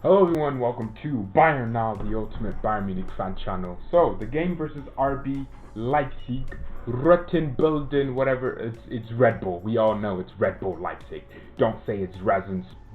Hello everyone, welcome to Bayern Now, the ultimate Bayern Munich fan channel. So, the game versus RB Leipzig, Rottenbilden, whatever, it's Red Bull. We all know it's Red Bull Leipzig. Don't say it's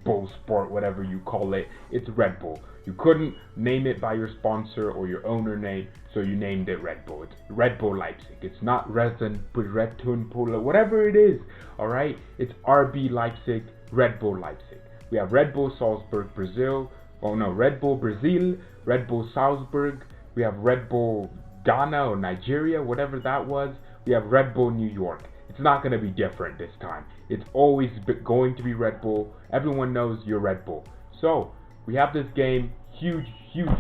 Bull Sport, whatever you call it. It's Red Bull. You couldn't name it by your sponsor or your owner name, so you named it Red Bull. It's Red Bull Leipzig. It's not Rottenbilden, whatever it is, alright? It's RB Leipzig, Red Bull Leipzig. We have Red Bull Salzburg, Brazil. Red Bull Brazil, Red Bull Salzburg. We have Red Bull Ghana or Nigeria, whatever that was. We have Red Bull New York. It's not going to be different this time. It's always going to be Red Bull. Everyone knows you're Red Bull. So, we have this game, huge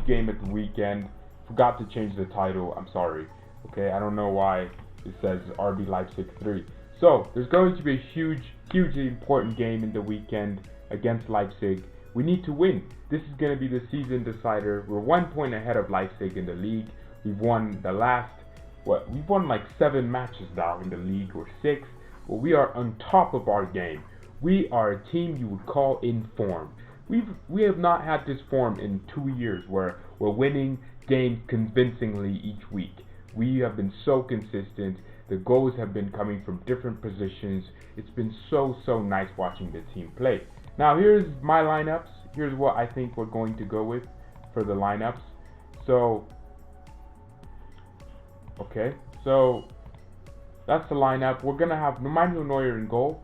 game at the weekend. Forgot to change the title, I'm sorry. Okay, I don't know why it says RB Leipzig 3. So, there's going to be a hugely important game in the weekend against Leipzig. We need to win. This is going to be the season decider. We're 1 point ahead of Leipzig in the league. We've won we've won like 7 matches now in the league, or 6. But we are on top of our game. We are a team you would call in form. We have not had this form in 2 years where we're winning games convincingly each week. We have been so consistent. The goals have been coming from different positions. It's been so nice watching the team play. Now here's my lineups. Here's what I think we're going to go with for the lineups. So that's the lineup. We're gonna have Manuel Neuer in goal.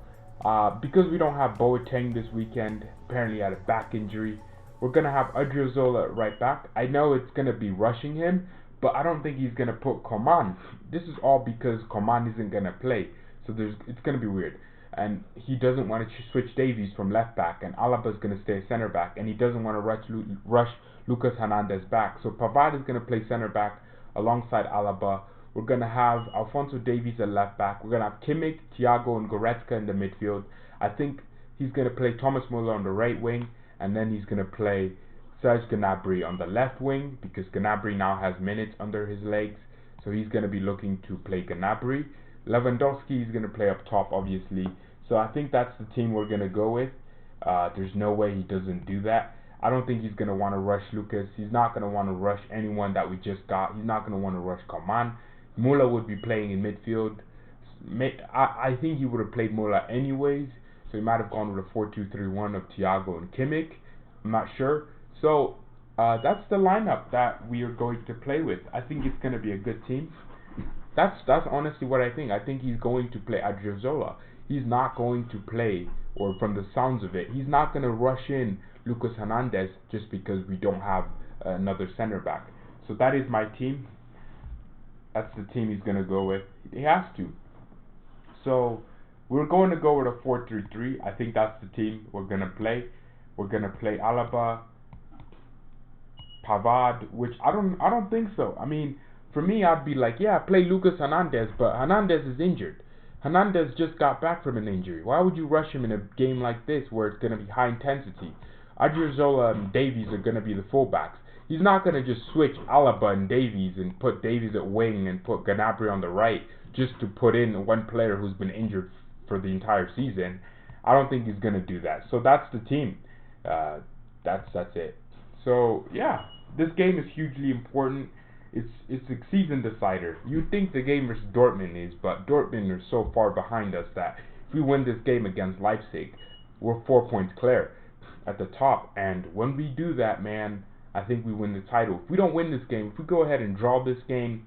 Because we don't have Boateng this weekend, apparently had a back injury. We're gonna have Odriozola at right back. I know it's gonna be rushing him, but I don't think he's gonna put Coman. This is all because Coman isn't gonna play, so it's gonna be weird. And he doesn't want to switch Davies from left back, and Alaba's going to stay center back, and he doesn't want to rush Lucas Hernandez back. So Pavard is going to play center back alongside Alaba. We're going to have Alphonso Davies at left back. We're going to have Kimmich, THIAGO, and Goretzka in the midfield. I think he's going to play Thomas Muller on the right wing, and then he's going to play Serge Gnabry on the left wing, because Gnabry now has minutes under his legs, so he's going to be looking to play Gnabry. Lewandowski is going to play up top, obviously. So I think that's the team we're going to go with. There's no way he doesn't do that. I don't think he's going to want to rush Lucas. He's not going to want to rush anyone that we just got. He's not going to want to rush Coman. Muller would be playing in midfield. I think he would have played Muller anyways. So he might have gone with a 4-2-3-1 of THIAGO and Kimmich. I'm not sure. So that's the lineup that we are going to play with. I think it's going to be a good team. That's honestly what I think. I think he's going to play Odriozola. He's not going to play, or from the sounds of it, he's not going to rush in Lucas Hernandez just because we don't have another center back. So that is my team. That's the team he's going to go with. He has to. So we're going to go with a 4-3-3. I think that's the team we're going to play. We're going to play Alaba, Pavard, which I don't think so. I mean, for me, I'd be like, yeah, play Lucas Hernandez, but Hernandez is injured. Hernandez just got back from an injury. Why would you rush him in a game like this where it's going to be high intensity? Odriozola and Davies are going to be the fullbacks. He's not going to just switch Alaba and Davies and put Davies at wing and put Gnabry on the right just to put in one player who's been injured for the entire season. I don't think he's going to do that. So that's the team. That's it. So yeah, this game is hugely important. It's a season decider. You'd think the game versus Dortmund is, but Dortmund are so far behind us that if we win this game against Leipzig, we're 4 points clear at the top. And when we do that, man, I think we win the title. If we don't win this game, if we go ahead and draw this game,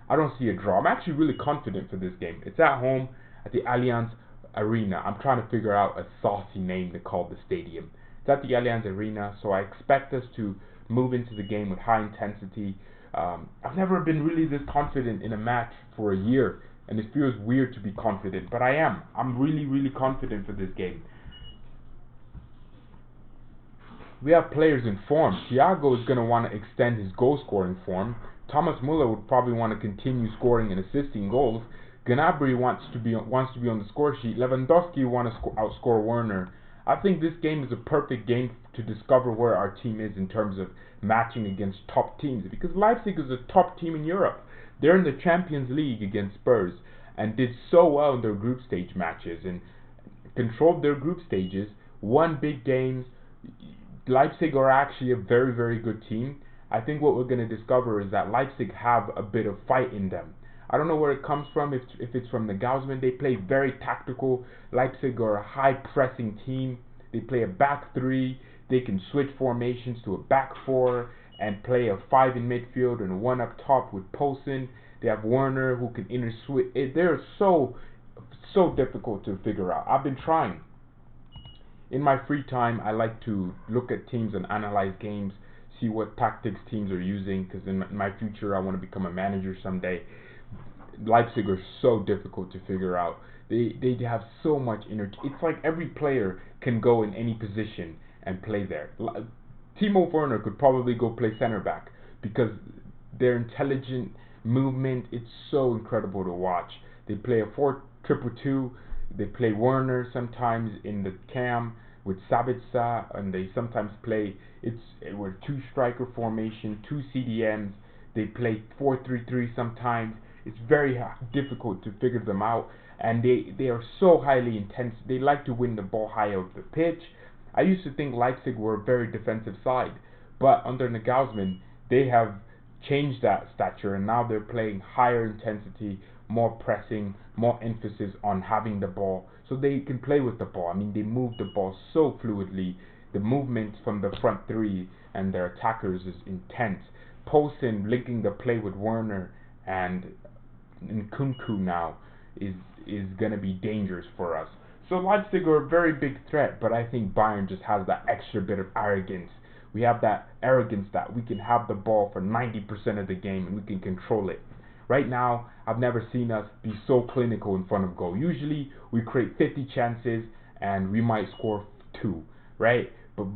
I don't see a draw. I'm actually really confident for this game. It's at home at the Allianz Arena. I'm trying to figure out a saucy name to call the stadium. It's at the Allianz Arena, so I expect us to move into the game with high intensity. I've never been really this confident in a match for a year, and it feels weird to be confident, but I am. I'm really confident for this game. We have players in form. THIAGO is going to want to extend his goal scoring form. Thomas Muller would probably want to continue scoring and assisting goals. Gnabry wants to be on the score sheet. Lewandowski wants to outscore Werner. I think this game is a perfect game to discover where our team is in terms of matching against top teams, because Leipzig is a top team in Europe. They're in the Champions League against Spurs and did so well in their group stage matches and controlled their group stages, won big games. Leipzig are actually a very, very good team. I think what we're going to discover is that Leipzig have a bit of fight in them. I don't know where it comes from, if it's from the Gaussman. They play very tactical. Leipzig are a high pressing team. They play a back three. They can switch formations to a back four and play a 5 in midfield and 1 up top with Poulsen. They have Werner who can inner switch. They're so difficult to figure out. I've been trying. In my free time, I like to look at teams and analyze games, see what tactics teams are using, because in my future I want to become a manager someday. Leipzig are so difficult to figure out. They have so much energy. It's like every player can go in any position and play there. Timo Werner could probably go play center back because their intelligent movement, it's so incredible to watch. They play a 4-2-2. They play Werner sometimes in the cam with Sabitzer, and they sometimes play with 2 striker formation, 2 CDMs. They play 4-3-3 sometimes. It's very difficult to figure them out, and they are so highly intense. They like to win the ball high of the pitch. I used to think Leipzig were a very defensive side, but under Nagelsmann, they have changed that stature, and now they're playing higher intensity, more pressing, more emphasis on having the ball, so they can play with the ball. I mean, they move the ball so fluidly. The movement from the front three and their attackers is intense. Poulsen linking the play with Werner and Nkunku now is going to be dangerous for us. So Leipzig are a very big threat, but I think Bayern just has that extra bit of arrogance. We have that arrogance that we can have the ball for 90% of the game and we can control it. Right now, I've never seen us be so clinical in front of goal. Usually, we create 50 chances and we might score 2, right? But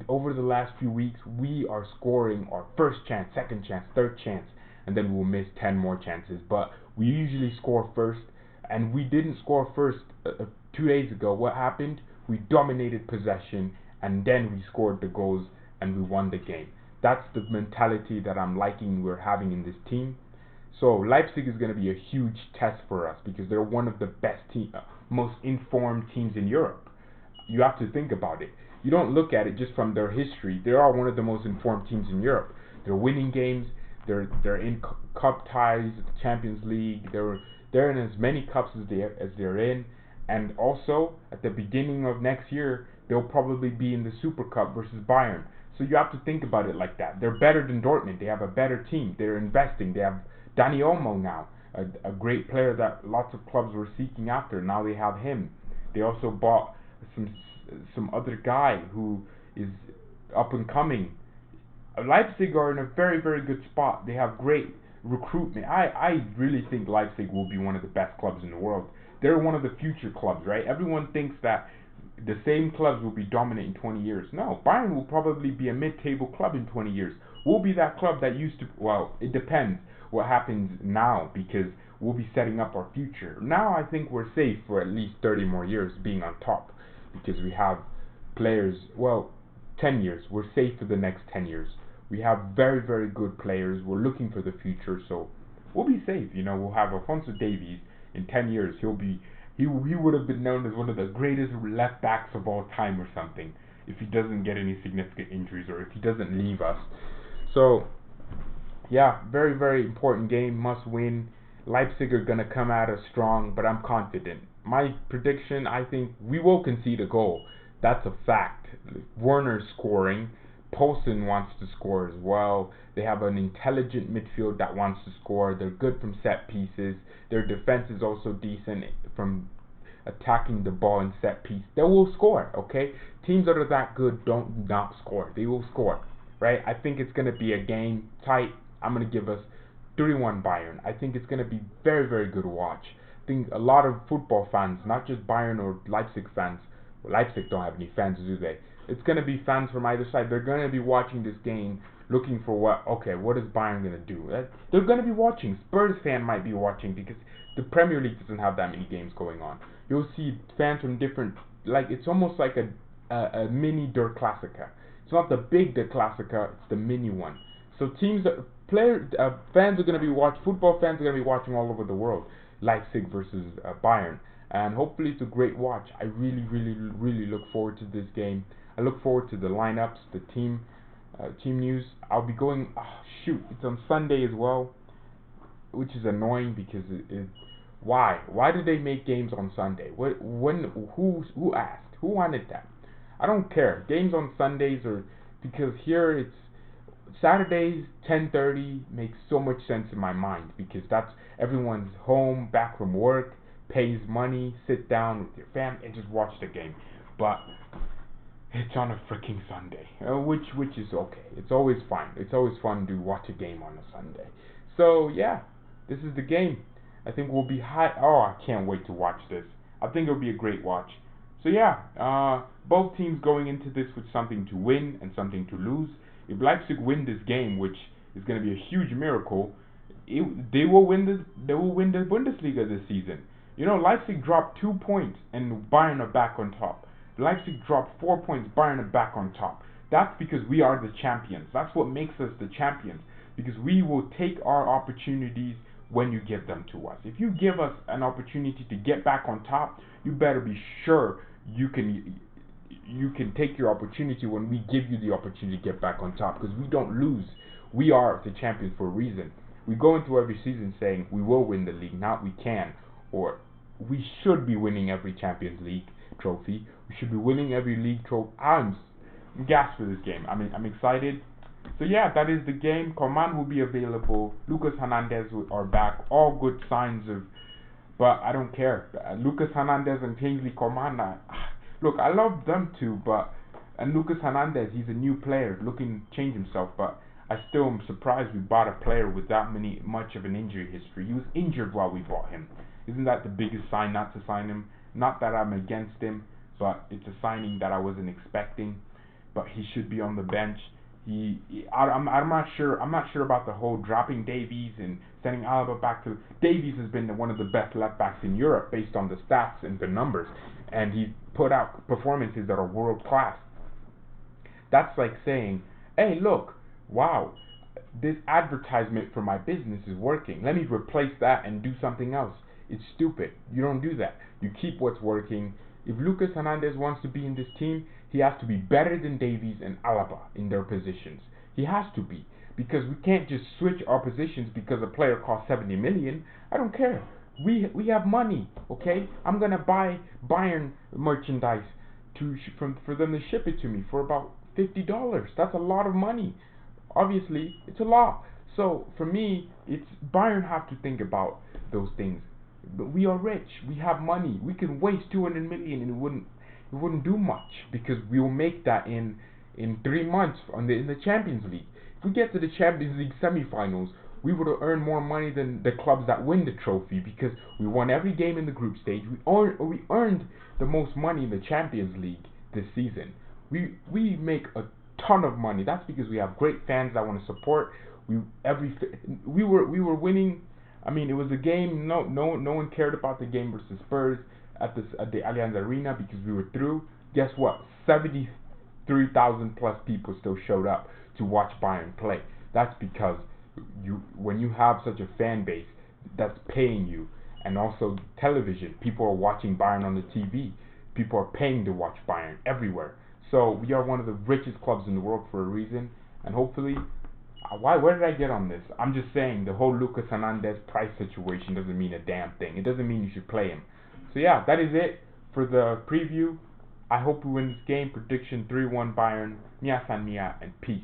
over the last few weeks, we are scoring our first chance, second chance, third chance, and then we'll miss 10 more chances. But we usually score first, and we didn't score first 2 days ago. What happened? We dominated possession, and then we scored the goals, and we won the game. That's the mentality that I'm liking we're having in this team. So Leipzig is going to be a huge test for us because they're one of the best most informed teams in Europe. You have to think about it. You don't look at it just from their history. They are one of the most informed teams in Europe. They're winning games. They're in cup ties, Champions League. They're in as many cups as they're in, and also at the beginning of next year they'll probably be in the Super Cup versus Bayern. So you have to think about it like that. They're better than Dortmund. They have a better team. They're investing. They have Dani Olmo now, a great player that lots of clubs were seeking after. Now they have him. They also bought some other guy who is up and coming. Leipzig are in a very, very good spot. They have great recruitment. I really think Leipzig will be one of the best clubs in the world. They're one of the future clubs, right? Everyone thinks that the same clubs will be dominant in 20 years. No, Bayern will probably be a mid-table club in 20 years. We'll be that club that used to, well, it depends what happens now because we'll be setting up our future. Now I think we're safe for at least 30 more years being on top because we have players, well, 10 years. We're safe for the next 10 years. We have very, very good players. We're looking for the future, so we'll be safe. You know, we'll have Alphonso Davies in 10 years. He would have been known as one of the greatest left backs of all time or something if he doesn't get any significant injuries or if he doesn't leave us. So yeah, very, very important game, must win. Leipzig are going to come at us strong, but I'm confident. My prediction, I think we will concede a goal. That's a fact. Werner's scoring. Poulsen wants to score as well. They have an intelligent midfield that wants to score. They're good from set pieces. Their defense is also decent from attacking the ball in set piece. They will score, okay? Teams that are that good don't not score. They will score, right? I think it's going to be a game tight. I'm going to give us 3-1 Bayern. I think it's going to be very, very good to watch. I think a lot of football fans, not just Bayern or Leipzig fans, Leipzig don't have any fans, do they? It's going to be fans from either side. They're going to be watching this game looking for what is Bayern going to do? They're going to be watching. Spurs fan might be watching because the Premier League doesn't have that many games going on. You'll see fans from different, like it's almost like a mini Der Klassiker. It's not the big Der Klassiker, it's the mini one. So fans are going to be football fans are going to be watching all over the world. Leipzig versus Bayern. and hopefully it's a great watch. I really look forward to this game. I look forward to the lineups, the team news. I'll be going. Oh, shoot, it's on Sunday as well, which is annoying because why do they make games on Sunday? Who asked? Who wanted that? I don't care. Games on Sundays are because here it's Saturdays 10:30 makes so much sense in my mind because that's everyone's home, back from work, pays money, sit down with your family and just watch the game. But it's on a freaking Sunday, which is okay. It's always fine. It's always fun to watch a game on a Sunday. So yeah, this is the game. I think we'll be high. Oh, I can't wait to watch this. I think it'll be a great watch. So yeah, both teams going into this with something to win and something to lose. If Leipzig win this game, which is going to be a huge miracle, they will win the Bundesliga this season. You know, Leipzig dropped 2 points and Bayern are back on top. Leipzig dropped 4 points, Bayern are back on top. That's because we are the champions. That's what makes us the champions. Because we will take our opportunities when you give them to us. If you give us an opportunity to get back on top, you better be sure you can take your opportunity when we give you the opportunity to get back on top, because we don't lose. We are the champions for a reason. We go into every season saying we will win the league, not we can, or we should be winning every Champions League trophy. We should be winning every league trophy. I'm gassed for this game. I'm excited. So yeah, that is the game. Coman will be available. Lucas Hernandez are back. All good signs of, but I don't care. Lucas Hernandez and Kingsley Coman. Look, I love them too, and Lucas Hernandez, he's a new player looking to change himself, but I still am surprised we bought a player with that much of an injury history. He was injured while we bought him. Isn't that the biggest sign not to sign him? Not that I'm against him, but it's a signing that I wasn't expecting. But he should be on the bench. I'm not sure about the whole dropping Davies and sending Alaba back to. Davies has been one of the best left backs in Europe based on the stats and the numbers, and he put out performances that are world class. That's like saying, hey, look, wow, this advertisement for my business is working. Let me replace that and do something else. It's stupid. You don't do that. You keep what's working. If Lucas Hernandez wants to be in this team, he has to be better than Davies and Alaba in their positions. He has to be, because we can't just switch our positions because a player costs 70 million. I don't care. We have money, okay? I'm gonna buy Bayern merchandise for them to ship it to me for about $50. That's a lot of money. Obviously, it's a lot. So for me, it's Bayern have to think about those things. But we are rich. We have money. We can waste 200 million and it wouldn't do much, because we will make that in 3 months in the Champions League. If we get to the Champions League semi-finals, we would have earned more money than the clubs that win the trophy, because we won every game in the group stage. We earned the most money in the Champions League this season. We make a ton of money. That's because we have great fans that want to support. We were winning. I mean, it was a game. No one cared about the game versus Spurs at the Allianz Arena because we were through. Guess what? 73,000 plus people still showed up to watch Bayern play. That's because when you have such a fan base that's paying you, and also television, people are watching Bayern on the TV. People are paying to watch Bayern everywhere. So we are one of the richest clubs in the world for a reason, and hopefully. Where did I get on this? I'm just saying the whole Lucas Hernandez price situation doesn't mean a damn thing. It doesn't mean you should play him. So yeah, that is it for the preview. I hope we win this game. Prediction 3-1 Bayern. Mia San Mia, and peace.